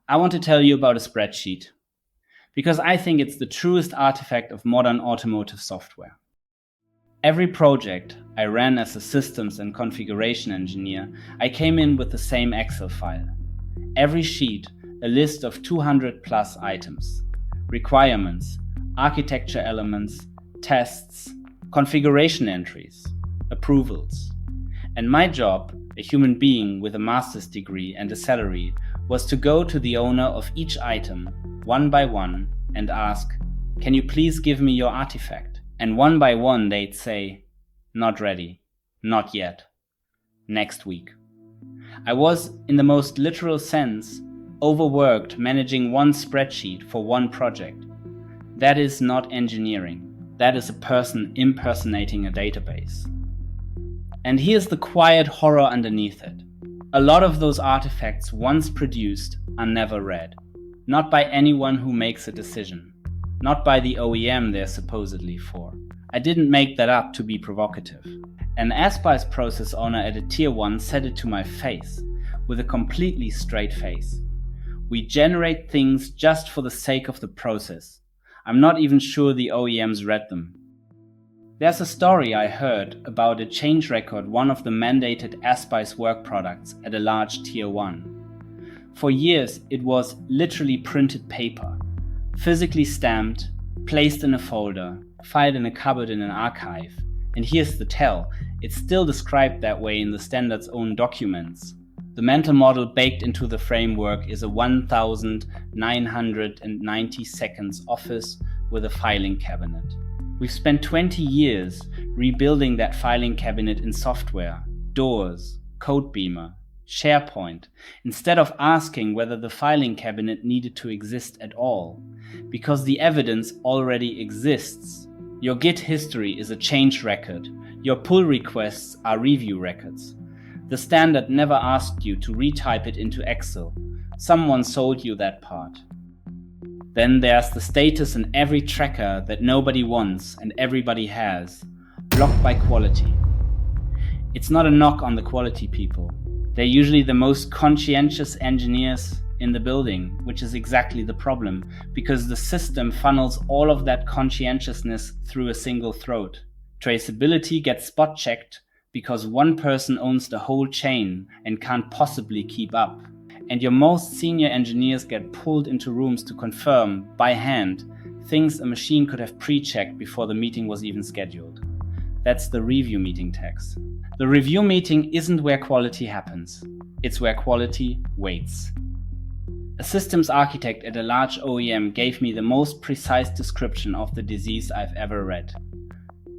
I want to tell you about a spreadsheet because I think it's the truest artifact of modern automotive software. Every project I ran as a systems and configuration engineer, I came in with the same Excel file. Every sheet, a list of 200 plus items, requirements, architecture elements, tests, configuration entries, approvals. And my job, a human being with a master's degree and a salary, was to go to the owner of each item, one by one, and ask, "Can you please give me your artifact?" And one by one they'd say, "Not ready, not yet, next week." I was, in the most literal sense, overworked managing one spreadsheet for one project. That is not engineering. That is a person impersonating a database. And here's the quiet horror underneath it. A lot of those artifacts once produced are never read. Not by anyone who makes a decision. Not by the OEM they're supposedly for. I didn't make that up to be provocative. An ASPICE process owner at a tier 1 said it to my face, with a completely straight face. "We generate things just for the sake of the process. I'm not even sure the OEMs read them." There's a story I heard about a change record, one of the mandated ASPICE work products at a large tier 1. For years, it was literally printed paper, physically stamped, placed in a folder, filed in a cupboard in an archive. And here's the tell, it's still described that way in the standard's own documents. The mental model baked into the framework is a 1990 seconds office with a filing cabinet. We've spent 20 years rebuilding that filing cabinet in software, doors, Codebeamer, SharePoint, instead of asking whether the filing cabinet needed to exist at all, because the evidence already exists. Your Git history is a change record. Your pull requests are review records. The standard never asked you to retype it into Excel. Someone sold you that part. Then there's the status in every tracker that nobody wants and everybody has, blocked by quality. It's not a knock on the quality people. They're usually the most conscientious engineers in the building, which is exactly the problem, because the system funnels all of that conscientiousness through a single throat. Traceability gets spot checked because one person owns the whole chain and can't possibly keep up. And your most senior engineers get pulled into rooms to confirm, by hand, things a machine could have pre-checked before the meeting was even scheduled. That's the review meeting tax. The review meeting isn't where quality happens. It's where quality waits. A systems architect at a large OEM gave me the most precise description of the disease I've ever read.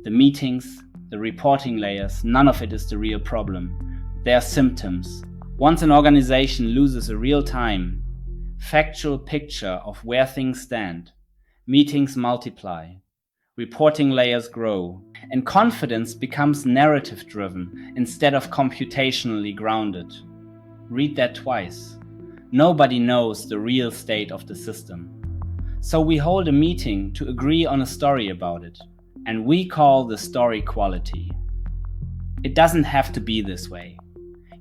The meetings, the reporting layers, none of it is the real problem. They are symptoms. Once an organization loses a real-time, factual picture of where things stand, meetings multiply, reporting layers grow, and confidence becomes narrative-driven instead of computationally grounded. Read that twice. Nobody knows the real state of the system. So we hold a meeting to agree on a story about it, and we call the story quality. It doesn't have to be this way.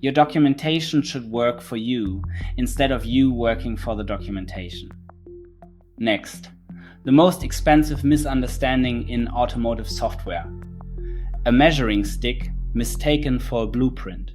Your documentation should work for you instead of you working for the documentation. Next, the most expensive misunderstanding in automotive software. A measuring stick mistaken for a blueprint.